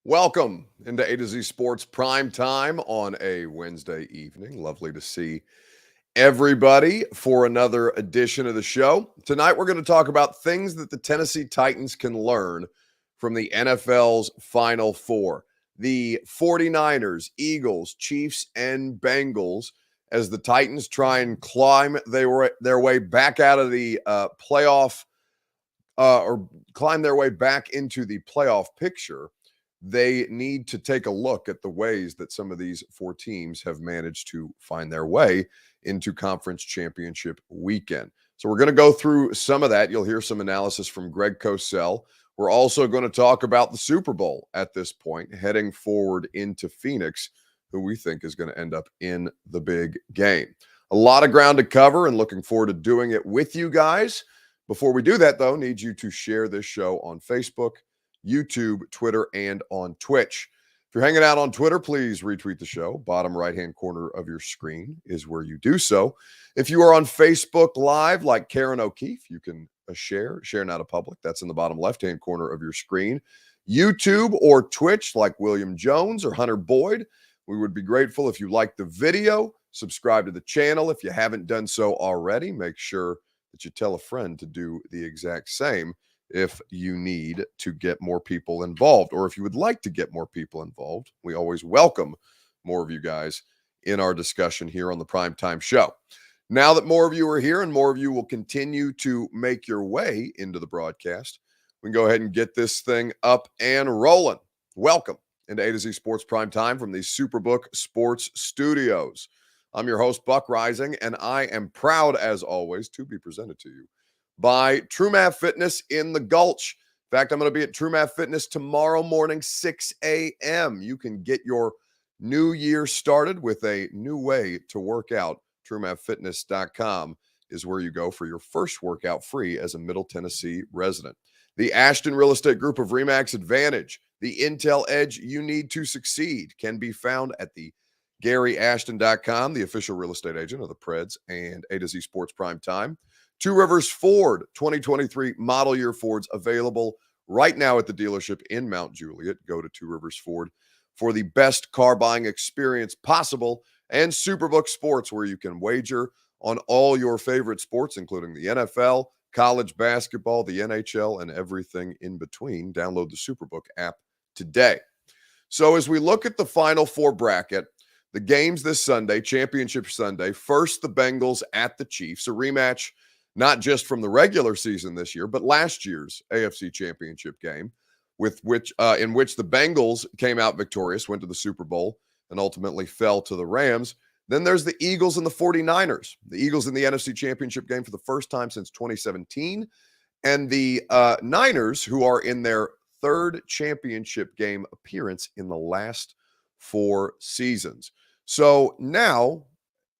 Welcome into A to Z Sports Prime Time on a Wednesday evening. Lovely to see everybody for another edition of the show. Tonight, we're going to talk about things that the Tennessee Titans can learn from the NFL's Final Four. The 49ers, Eagles, Chiefs, and Bengals as the Titans try and climb their way back out of the playoff or climb their way back into the playoff picture. They need to take a look at the ways that some of these four teams have managed to find their way into conference championship weekend. So we're going to go through some of that. You'll hear some analysis from Greg Cosell. We're also going to talk about the Super Bowl at this point, heading forward into Phoenix, who we think is going to end up in the big game. A lot of ground to cover and looking forward to doing it with you guys. Before we do that, though, need you to share this show on Facebook, YouTube, Twitter, and on Twitch. If you're hanging out on Twitter, please retweet the show. Bottom right-hand corner of your screen is where you do so. If you are on Facebook Live, like Karen O'Keefe, you can share not a public. That's in the bottom left-hand corner of your screen. YouTube or Twitch, like William Jones or Hunter Boyd. We would be grateful if you like the video. Subscribe to the channel. If you haven't done so already, make sure that you tell a friend to do the exact same if you need to get more people involved, or if you would like to get more people involved. We always welcome more of you guys in our discussion here on the Primetime Show. Now that more of you are here and more of you will continue to make your way into the broadcast, we can go ahead and get this thing up and rolling. Welcome into A to Z Sports Primetime from the Superbook Sports Studios. I'm your host, Buck Rising, and I am proud, as always, to be presented to you by True Math Fitness in the Gulch. In fact, I'm going to be at True Math Fitness tomorrow morning, 6 a.m. You can get your new year started with a new way to work out. TrueMathFitness.com is where you go for your first workout free as a Middle Tennessee resident. The Ashton Real Estate Group of RE/MAX Advantage, the Intel edge you need to succeed, can be found at the GaryAshton.com, the official real estate agent of the Preds and A to Z Sports Prime Time. Two Rivers Ford 2023 model year Fords available right now at the dealership in Mount Juliet. Go to Two Rivers Ford for the best car buying experience possible. And Superbook Sports, where you can wager on all your favorite sports, including the NFL, college basketball, the NHL, and everything in between. Download the Superbook app today. So as we look at the Final Four bracket, the games this Sunday, Championship Sunday, first the Bengals at the Chiefs, a rematch not just from the regular season this year, but last year's AFC Championship game, in which the Bengals came out victorious, went to the Super Bowl, and ultimately fell to the Rams. Then there's the Eagles and the 49ers. The Eagles in the NFC Championship game for the first time since 2017, and the Niners, who are in their third championship game appearance in the last 4 seasons. So now,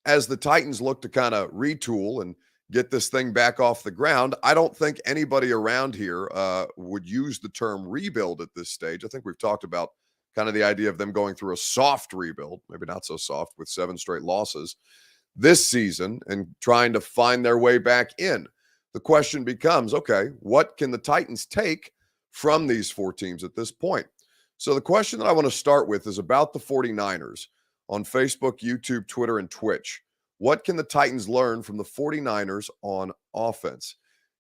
as the Titans look to kind of retool and get this thing back off the ground, I don't think anybody around here would use the term rebuild at this stage. I think we've talked about kind of the idea of them going through a soft rebuild, maybe not so soft, with 7 straight losses this season and trying to find their way back in. The question becomes, okay, what can the Titans take from these 4 teams at this point? So the question that I want to start with is about the 49ers on Facebook, YouTube, Twitter, and Twitch. What can the Titans learn from the 49ers on offense?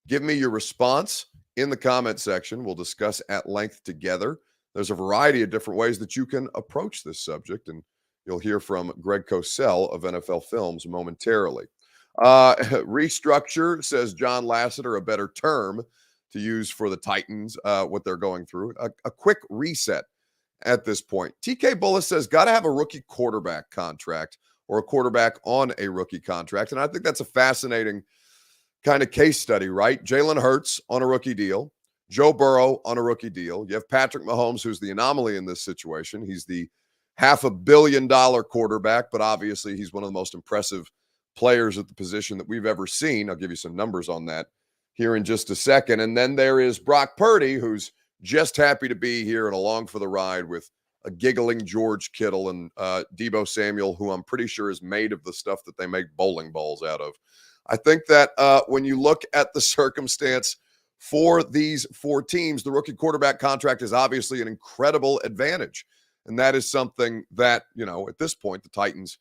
Give me your response in the comment section. We'll discuss at length together. There's a variety of different ways that you can approach this subject, and you'll hear from Greg Cosell of NFL Films momentarily. Restructure, says John Lasseter, a better term to use for the Titans, what they're going through. A quick reset at this point. TK Bullis says, got to have a rookie quarterback contract or a quarterback on a rookie contract. And I think that's a fascinating kind of case study, right? Jalen Hurts on a rookie deal, Joe Burrow on a rookie deal. You have Patrick Mahomes, who's the anomaly in this situation. He's the $500 million quarterback, but obviously he's one of the most impressive players at the position that we've ever seen. I'll give you some numbers on that here in just a second. And then there is Brock Purdy, who's just happy to be here and along for the ride with a giggling George Kittle and Deebo Samuel, who I'm pretty sure is made of the stuff that they make bowling balls out of. I think that when you look at the circumstance for these four teams, the rookie quarterback contract is obviously an incredible advantage. And that is something that, at this point, the Titans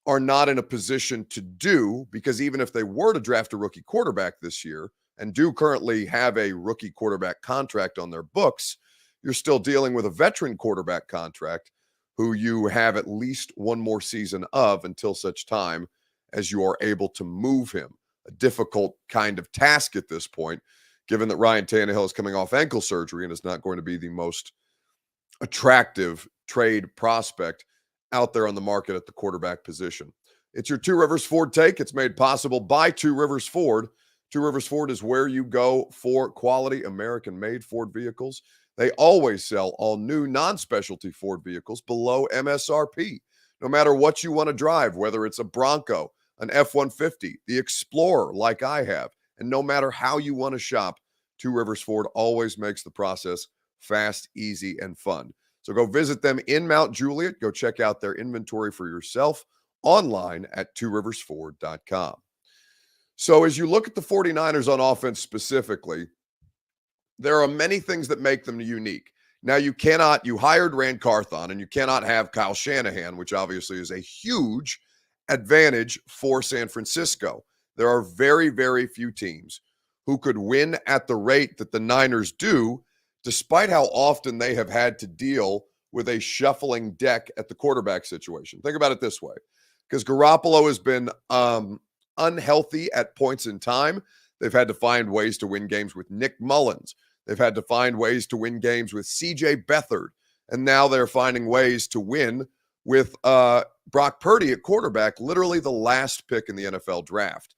are not in a position to do, because even if they were to draft a rookie quarterback this year and do currently have a rookie quarterback contract on their books, you're still dealing with a veteran quarterback contract who you have at least one more season of until such time as you are able to move him. A difficult kind of task at this point, given that Ryan Tannehill is coming off ankle surgery and is not going to be the most attractive trade prospect out there on the market at the quarterback position. It's your Two Rivers Ford take. It's made possible by Two Rivers Ford. Two Rivers Ford is where you go for quality American-made Ford vehicles. They always sell all new non-specialty Ford vehicles below MSRP. No matter what you want to drive, whether it's a Bronco, an F-150, the Explorer like I have, and no matter how you want to shop, Two Rivers Ford always makes the process fast, easy, and fun. So go visit them in Mount Juliet. Go check out their inventory for yourself online at tworiversford.com. So as you look at the 49ers on offense specifically, there are many things that make them unique. Now, you hired Rand Carthon, and you cannot have Kyle Shanahan, which obviously is a huge advantage for San Francisco. There are very, very few teams who could win at the rate that the Niners do, despite how often they have had to deal with a shuffling deck at the quarterback situation. Think about it this way, because Garoppolo has been unhealthy at points in time. They've had to find ways to win games with Nick Mullins. They've had to find ways to win games with C.J. Beathard. And now they're finding ways to win with Brock Purdy at quarterback, literally the last pick in the NFL draft.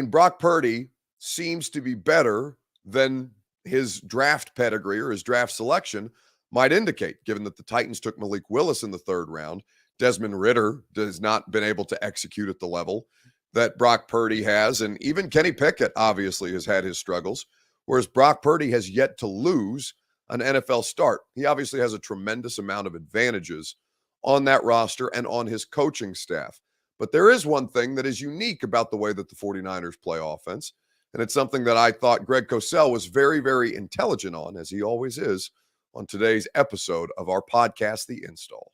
Brock Purdy seems to be better than his draft pedigree or his draft selection might indicate, given that the Titans took Malik Willis in the third round. Desmond Ridder has not been able to execute at the level that Brock Purdy has. And even Kenny Pickett obviously has had his struggles, whereas Brock Purdy has yet to lose an NFL start. He obviously has a tremendous amount of advantages on that roster and on his coaching staff. But there is one thing that is unique about the way that the 49ers play offense, and it's something that I thought Greg Cosell was very, very intelligent on, as he always is, on today's episode of our podcast, The Install.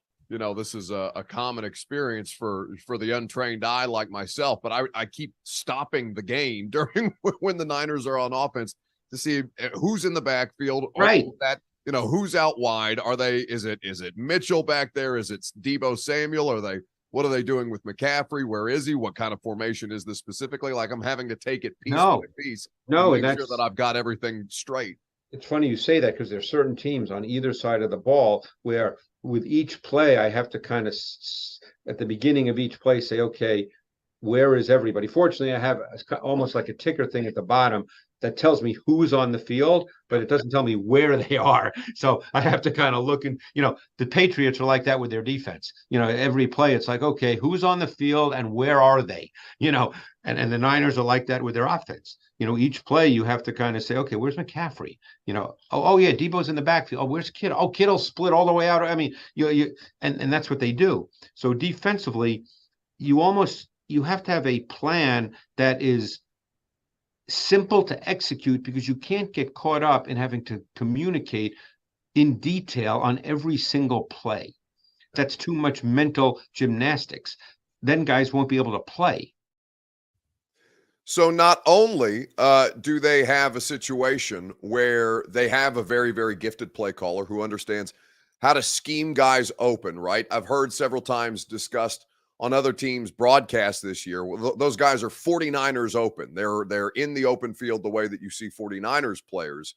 This is a common experience for the untrained eye like myself, but I keep stopping the game during when the Niners are on offense to see who's in the backfield, right? Who's out wide? Is it Mitchell back there? Is it Deebo Samuel? What are they doing with McCaffrey? Where is he? What kind of formation is this specifically? Like, I'm having to take it piece by piece. To make sure that I've got everything straight. It's funny you say that, because there's certain teams on either side of the ball where with each play, I have to kind of at the beginning of each play say, okay, where is everybody? Fortunately, I have almost like a ticker thing at the bottom that tells me who's on the field, but it doesn't tell me where they are. So I have to kind of look, and the Patriots are like that with their defense. Every play it's like, okay, who's on the field and where are they? And the Niners are like that with their offense. Each play you have to kind of say, okay, where's McCaffrey? Oh yeah, Debo's in the backfield. Oh, where's Kittle? Oh, Kittle's split all the way out. And that's what they do. So defensively, you have to have a plan that is simple to execute, because you can't get caught up in having to communicate in detail on every single play. That's too much mental gymnastics. Then guys won't be able to play. So not only do they have a situation where they have a very, very gifted play caller who understands how to scheme guys open, right? I've heard several times discussed on other teams' broadcasts this year. Those guys are 49ers open. They're in the open field the way that you see 49ers players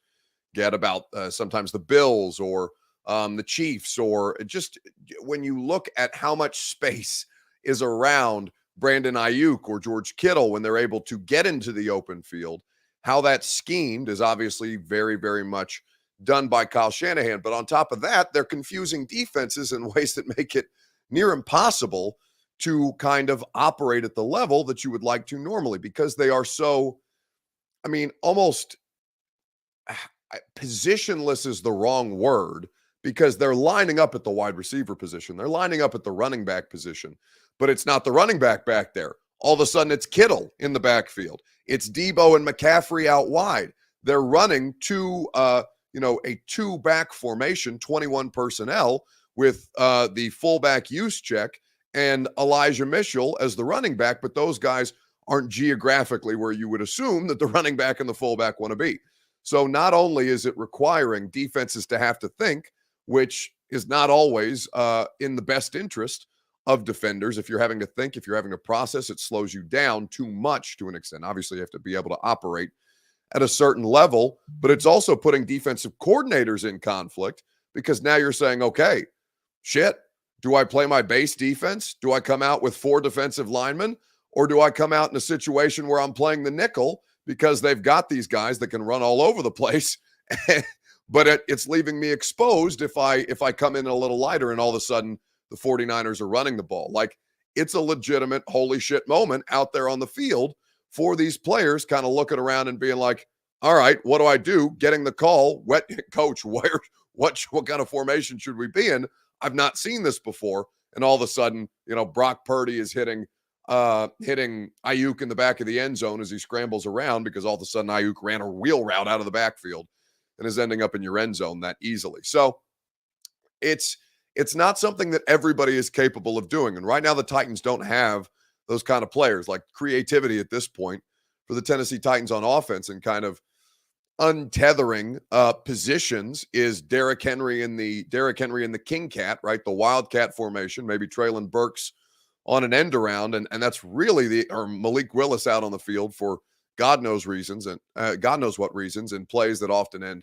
get about sometimes the Bills or the Chiefs, or just when you look at how much space is around Brandon Ayuk or George Kittle when they're able to get into the open field, how that's schemed is obviously very, very much done by Kyle Shanahan. But on top of that, they're confusing defenses in ways that make it near impossible to kind of operate at the level that you would like to normally, because they are so, almost positionless is the wrong word, because they're lining up at the wide receiver position. They're lining up at the running back position, but it's not the running back there. All of a sudden, it's Kittle in the backfield. It's Debo and McCaffrey out wide. They're running a two-back formation, 21 personnel, with the fullback use check and Elijah Mitchell as the running back, but those guys aren't geographically where you would assume that the running back and the fullback want to be. So not only is it requiring defenses to have to think, which is not always in the best interest of defenders. If you're having to think, if you're having to process, it slows you down too much to an extent. Obviously, you have to be able to operate at a certain level, but it's also putting defensive coordinators in conflict because now you're saying, okay, shit, do I play my base defense? Do I come out with 4 defensive linemen? Or do I come out in a situation where I'm playing the nickel because they've got these guys that can run all over the place, but it's leaving me exposed if I come in a little lighter and all of a sudden the 49ers are running the ball. Like, it's a legitimate holy shit moment out there on the field for these players kind of looking around and being like, all right, what do I do? Getting the call, coach, what kind of formation should we be in? I've not seen this before. And all of a sudden, Brock Purdy is hitting Ayuk in the back of the end zone as he scrambles around because all of a sudden Ayuk ran a wheel route out of the backfield and is ending up in your end zone that easily. So it's not something that everybody is capable of doing. And right now the Titans don't have those kind of players, like creativity at this point for the Tennessee Titans on offense and kind of untethering positions is Derrick Henry and the King Cat, right? The Wildcat formation, maybe Treylon Burks on an end around, and that's really or Malik Willis out on the field for God knows reasons and God knows what reasons, and plays that often end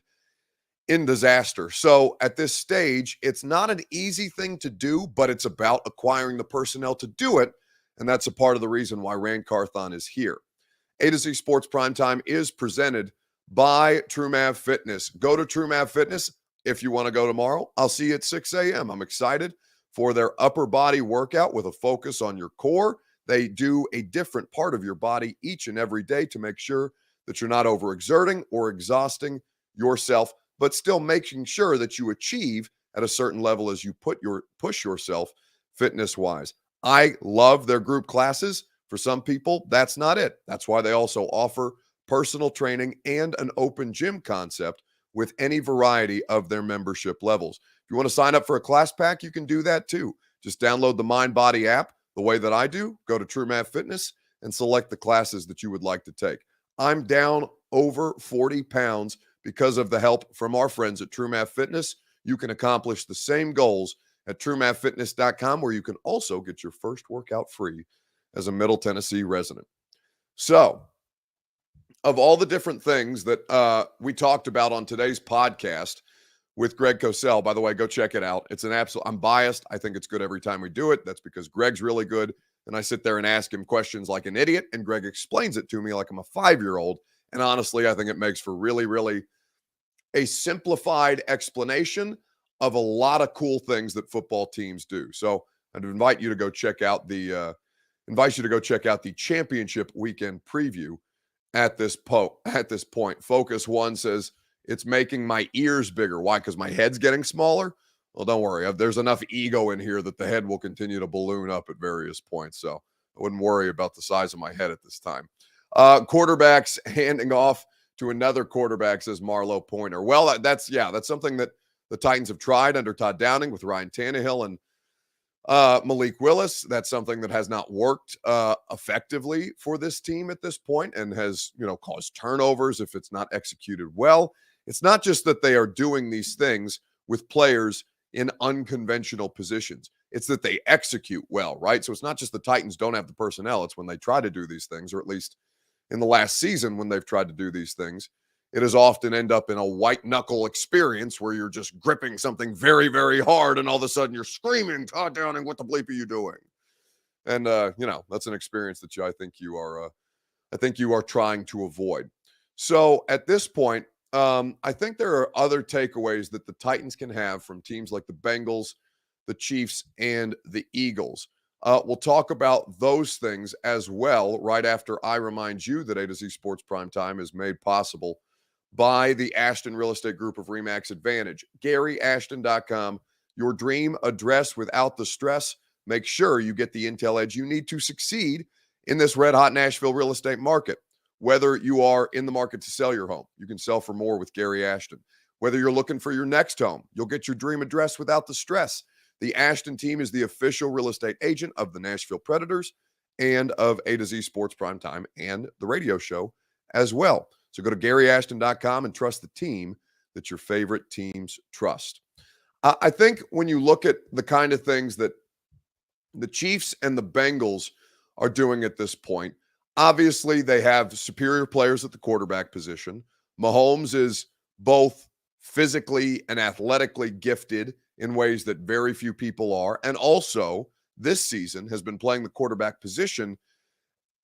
in disaster. So at this stage, it's not an easy thing to do, but it's about acquiring the personnel to do it, and that's a part of the reason why Rand Carthon is here. A to Z Sports Primetime is presented by TrueMav Fitness. Go to TrueMav Fitness if you want to go tomorrow. I'll see you at 6 a.m. I'm excited for their upper body workout with a focus on your core. They do a different part of your body each and every day to make sure that you're not overexerting or exhausting yourself, but still making sure that you achieve at a certain level as you push yourself fitness-wise. I love their group classes. For some people, that's not it. That's why they also offer personal training and an open gym concept with any variety of their membership levels. If you want to sign up for a class pack, you can do that too. Just download the MindBody app the way that I do. Go to TrueMav Fitness and select the classes that you would like to take. I'm down over 40 pounds because of the help from our friends at TrueMav Fitness. You can accomplish the same goals at TrueMavFitness.com, where you can also get your first workout free as a Middle Tennessee resident. So, of all the different things that we talked about on today's podcast with Greg Cosell, by the way, go check it out. It's an absolute, I'm biased. I think it's good every time we do it. That's because Greg's really good. And I sit there and ask him questions like an idiot, and Greg explains it to me like I'm a 5-year-old. And honestly, I think it makes for really, really a simplified explanation of a lot of cool things that football teams do. So I'd invite you to go check out the championship weekend preview at this point. Focus One says it's making my ears bigger. Why? Because my head's getting smaller? Well, don't worry. There's enough ego in here that the head will continue to balloon up at various points. So I wouldn't worry about the size of my head at this time. Quarterbacks handing off to another quarterback, says Marlo Pointer. Well, that's something that the Titans have tried under Todd Downing with Ryan Tannehill and Malik Willis. That's something that has not worked effectively for this team at this point and has, caused turnovers if it's not executed well. It's not just that they are doing these things with players in unconventional positions. It's that they execute well, right? So it's not just the Titans don't have the personnel. It's when they try to do these things, or at least in the last season when they've tried to do these things, it has often end up in a white knuckle experience where you're just gripping something very, very hard and all of a sudden you're screaming, Todd Downing, what the bleep are you doing? And, that's an experience that I think you are trying to avoid. So at this point, I think there are other takeaways that the Titans can have from teams like the Bengals, the Chiefs, and the Eagles. We'll talk about those things as well right after I remind you that A to Z Sports Primetime is made possible by the Ashton Real Estate Group of RE/MAX Advantage. GaryAshton.com, your dream address without the stress. Make sure you get the intel edge you need to succeed in this red hot Nashville real estate market. Whether you are in the market to sell your home, you can sell for more with Gary Ashton. Whether you're looking for your next home, you'll get your dream address without the stress. The Ashton team is the official real estate agent of the Nashville Predators and of A to Z Sports Primetime and the radio show as well. So go to GaryAshton.com and trust the team that your favorite teams trust. I think when you look at the kind of things that the Chiefs and the Bengals are doing at this point, obviously they have superior players at the quarterback position. Mahomes is both physically and athletically gifted in ways that very few people are, and also this season has been playing the quarterback position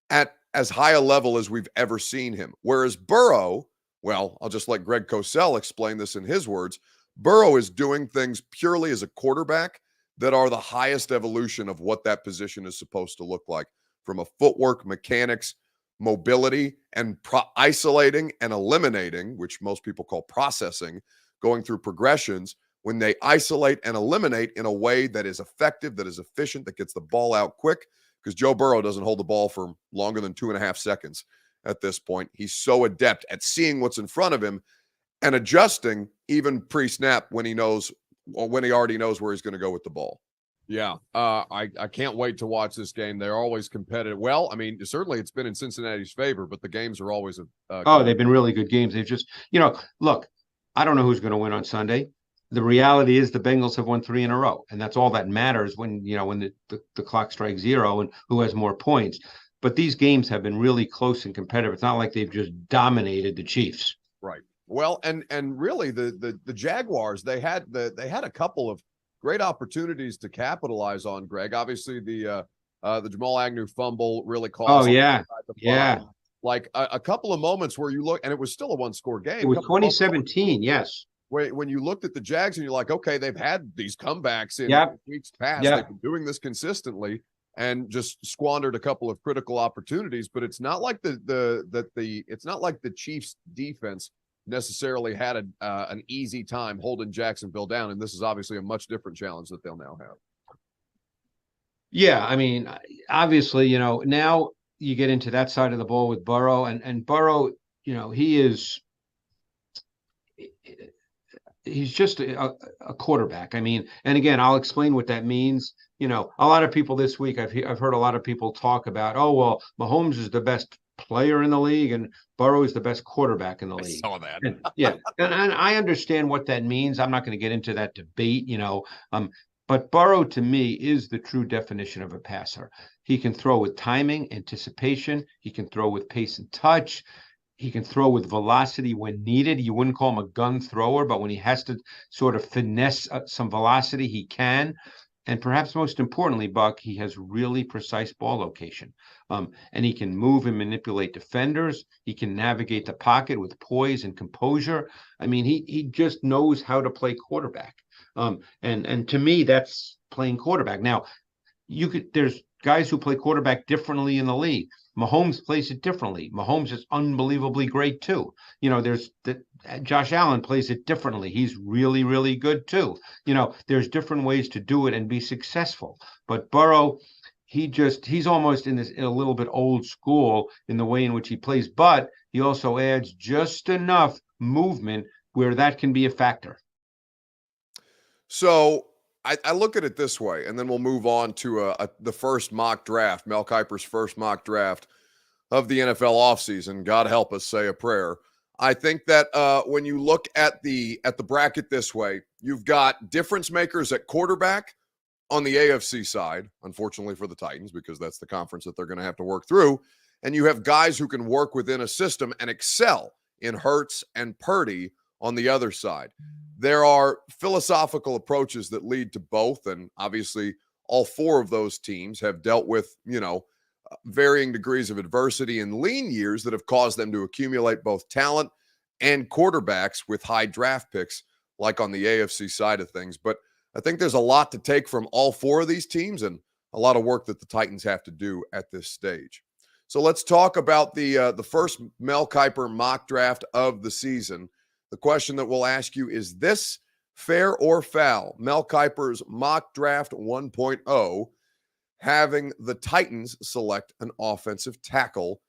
at as high a level as we've ever seen him. Whereas Burrow, well, I'll just let Greg Cosell explain this in his words. Burrow is doing things purely as a quarterback that are the highest evolution of what that position is supposed to look like, from a footwork, mechanics, mobility, and isolating and eliminating, which most people call processing, going through progressions. When they isolate and eliminate in a way that is effective, that is efficient, that gets the ball out quick, because Joe Burrow doesn't hold the ball for longer than 2.5 seconds at this point. He's so adept at seeing what's in front of him and adjusting even pre-snap when he knows, or when he already knows where he's going to go with the ball. Yeah, I can't wait to watch this game. They're always competitive. Well, I mean, certainly it's been in Cincinnati's favor, but the games are always they've been really good games. They've just, look, I don't know who's going to win on Sunday. The reality is the Bengals have won 3 in a row, and that's all that matters when the clock strikes 0 and who has more points. But these games have been really close and competitive. It's not like they've just dominated the Chiefs. Right. Well, and really the Jaguars, they had a couple of great opportunities to capitalize on, Greg. Obviously the Jamal Agnew fumble really cost. Oh yeah. Like a couple of moments where you look, and it was still a 1-score game. It was 2017, yes. When you looked at the Jags and you're like, okay, they've had these comebacks in weeks past. Yep. They've been doing this consistently and just squandered a couple of critical opportunities. But it's not like it's not like the Chiefs defense necessarily had an easy time holding Jacksonville down. And this is obviously a much different challenge that they'll now have. Yeah, I mean, obviously, now you get into that side of the ball with Burrow, and Burrow, he's just a quarterback. I mean, and again, I'll explain what that means. A lot of people this week, I've heard a lot of people talk about, oh, well, Mahomes is the best player in the league and Burrow is the best quarterback in the league. I saw that. And I understand what that means. I'm not going to get into that debate, but Burrow to me is the true definition of a passer. He can throw with timing, anticipation. He can throw with pace and touch. He can throw with velocity when needed. You wouldn't call him a gun thrower, but when he has to sort of finesse some velocity, he can. And perhaps most importantly, Buck, he has really precise ball location. And he can move and manipulate defenders. He can navigate the pocket with poise and composure. I mean, he just knows how to play quarterback. And to me, that's playing quarterback. Now, there's guys who play quarterback differently in the league. Mahomes plays it differently. Mahomes is unbelievably great too. Josh Allen plays it differently. He's really, really good too. There's different ways to do it and be successful. But Burrow, he's almost in a little bit old school in the way in which he plays, but he also adds just enough movement where that can be a factor. So I look at it this way, and then we'll move on to the first mock draft, Mel Kiper's first mock draft of the NFL offseason. God help us say a prayer. I think that when you look at the bracket this way, you've got difference makers at quarterback on the AFC side, unfortunately for the Titans, because that's the conference that they're going to have to work through. And you have guys who can work within a system and excel in Hurts and Purdy on the other side. There are philosophical approaches that lead to both, and obviously all 4 of those teams have dealt with, varying degrees of adversity in lean years that have caused them to accumulate both talent and quarterbacks with high draft picks, like on the AFC side of things. But I think there's a lot to take from all 4 of these teams and a lot of work that the Titans have to do at this stage. So let's talk about the first Mel Kiper mock draft of the season. The question that we'll ask you is this: fair or foul? Mel Kiper's mock draft 1.0 having the Titans select an offensive tackle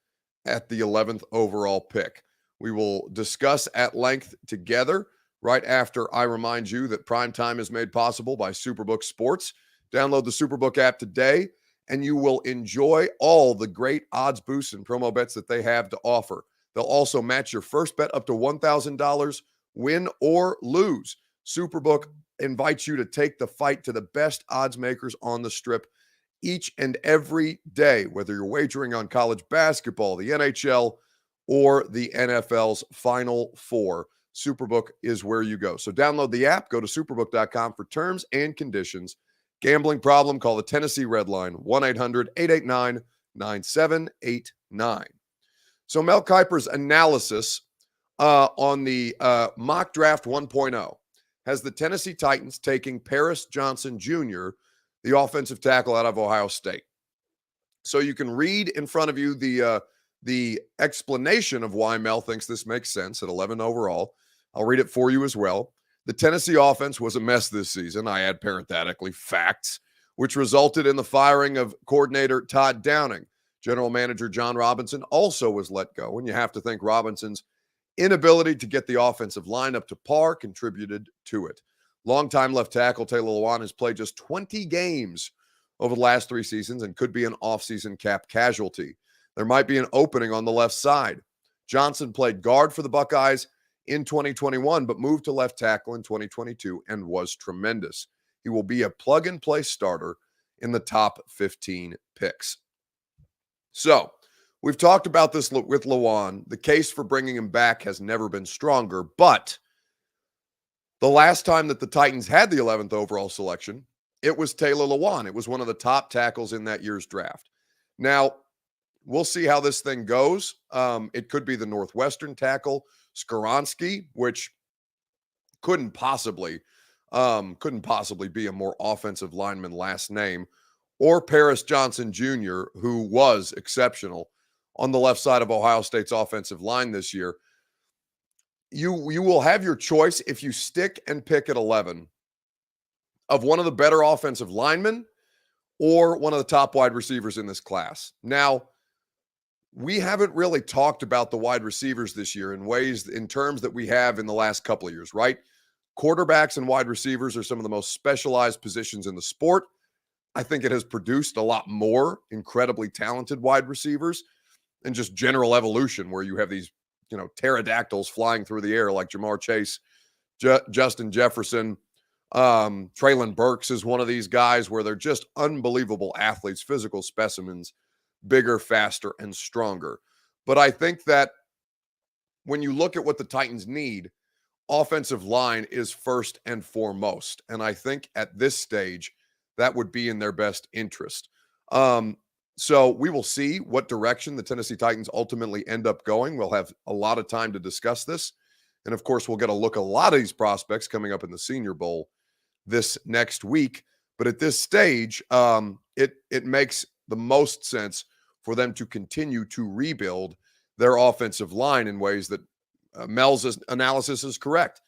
at the 11th overall pick. We will discuss at length together right after I remind you that Primetime is made possible by Superbook Sports. Download the Superbook app today, and you will enjoy all the great odds boosts and promo bets that they have to offer. They'll also match your first bet up to $1,000, win or lose. Superbook invites you to take the fight to the best odds makers on the strip each and every day, whether you're wagering on college basketball, the NHL, or the NFL's Final Four. Superbook is where you go. So download the app, go to superbook.com for terms and conditions. Gambling problem, call the Tennessee Red Line, 1-800-889-9789. So Mel Kiper's analysis on the mock draft 1.0 has the Tennessee Titans taking Paris Johnson Jr., the offensive tackle out of Ohio State. So you can read in front of you the explanation of why Mel thinks this makes sense at 11 overall. I'll read it for you as well. The Tennessee offense was a mess this season. I add parenthetically facts, which resulted in the firing of coordinator Todd Downing. General manager John Robinson also was let go, and you have to think Robinson's inability to get the offensive line up to par contributed to it. Longtime left tackle Taylor Lewan has played just 20 games over the last 3 seasons and could be an offseason cap casualty. There might be an opening on the left side. Johnson played guard for the Buckeyes in 2021, but moved to left tackle in 2022 and was tremendous. He will be a plug-and-play starter in the top 15 picks. So, we've talked about this with Lewan. The case for bringing him back has never been stronger, but the last time that the Titans had the 11th overall selection, it was Taylor Lewan. It was one of the top tackles in that year's draft. Now, we'll see how this thing goes. It could be the Northwestern tackle, Skoronski, which couldn't possibly be a more offensive lineman last name, or Paris Johnson Jr., who was exceptional on the left side of Ohio State's offensive line this year. You will have your choice if you stick and pick at 11 of one of the better offensive linemen or one of the top wide receivers in this class. Now, we haven't really talked about the wide receivers this year in terms that we have in the last couple of years, right? Quarterbacks and wide receivers are some of the most specialized positions in the sport. I think it has produced a lot more incredibly talented wide receivers and just general evolution where you have these, pterodactyls flying through the air like Jamar Chase, Justin Jefferson. Traylon Burks is one of these guys where they're just unbelievable athletes, physical specimens, bigger, faster, and stronger. But I think that when you look at what the Titans need, offensive line is first and foremost. And I think at this stage, that would be in their best interest. So we will see what direction the Tennessee Titans ultimately end up going. We'll have a lot of time to discuss this. And of course, we'll get a look at a lot of these prospects coming up in the Senior Bowl this next week. But at this stage, it makes the most sense for them to continue to rebuild their offensive line in ways that Mel's analysis is correct.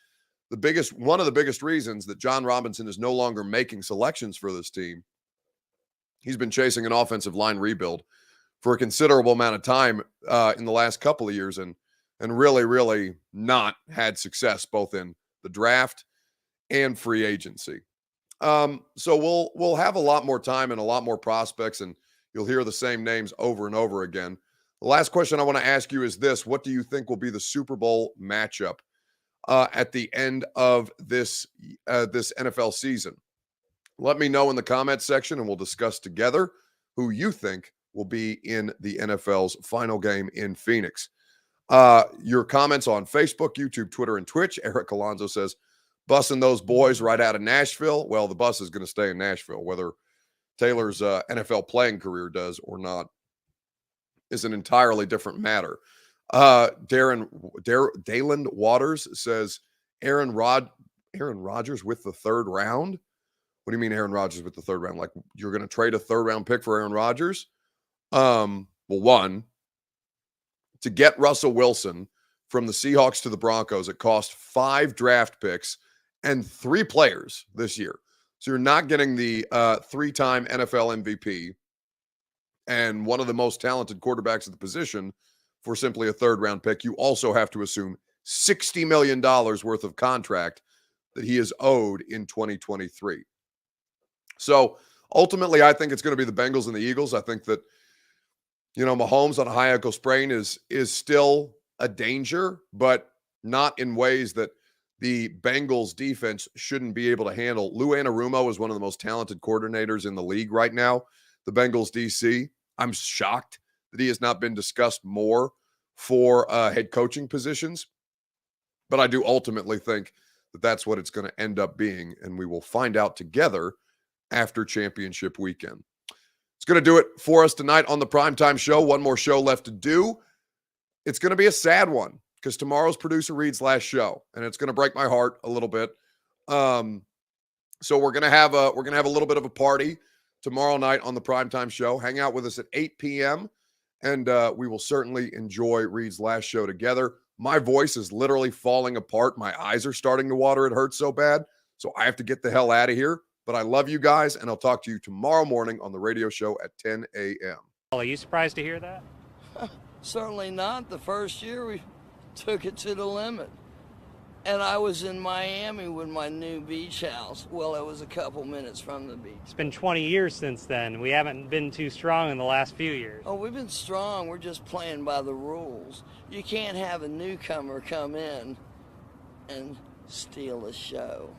One of the biggest reasons that John Robinson is no longer making selections for this team, he's been chasing an offensive line rebuild for a considerable amount of time in the last couple of years and really, really not had success both in the draft and free agency. So we'll have a lot more time and a lot more prospects, and you'll hear the same names over and over again. The last question I want to ask you is this: what do you think will be the Super Bowl matchup at the end of this NFL season? Let me know in the comments section, and we'll discuss together who you think will be in the NFL's final game in Phoenix. Your comments on Facebook, YouTube, Twitter, and Twitch. Eric Alonso says, bussing those boys right out of Nashville. Well, the bus is going to stay in Nashville. Whether Taylor's NFL playing career does or not is an entirely different matter. Dalen Waters says, Aaron Rodgers with the third round? What do you mean Aaron Rodgers with the third round? Like you're going to trade a third round pick for Aaron Rodgers? Well, one, to get Russell Wilson from the Seahawks to the Broncos, it cost 5 draft picks and 3 players this year. So you're not getting the 3-time NFL MVP and one of the most talented quarterbacks at the position for simply a third-round pick. You also have to assume $60 million worth of contract that he is owed in 2023. So ultimately, I think it's going to be the Bengals and the Eagles. I think that, Mahomes on a high ankle sprain is still a danger, but not in ways that the Bengals defense shouldn't be able to handle. Lou Anarumo is one of the most talented coordinators in the league right now, the Bengals DC. I'm shocked that he has not been discussed more for head coaching positions, but I do ultimately think that that's what it's going to end up being, and we will find out together after championship weekend. It's going to do it for us tonight on the Primetime Show. One more show left to do. It's going to be a sad one because tomorrow's Producer Reed's last show, and it's going to break my heart a little bit. So we're going to have a little bit of a party tomorrow night on the Primetime Show. Hang out with us at 8 p.m., and we will certainly enjoy Reed's last show together. My voice is literally falling apart. My eyes are starting to water. It hurts so bad. So I have to get the hell out of here. But I love you guys, and I'll talk to you tomorrow morning on the radio show at 10 a.m. Are you surprised to hear that? Certainly not. The first year we took it to the limit. And I was in Miami with my new beach house. Well, it was a couple minutes from the beach. It's been 20 years since then. We haven't been too strong in the last few years. Oh, we've been strong. We're just playing by the rules. You can't have a newcomer come in and steal the show.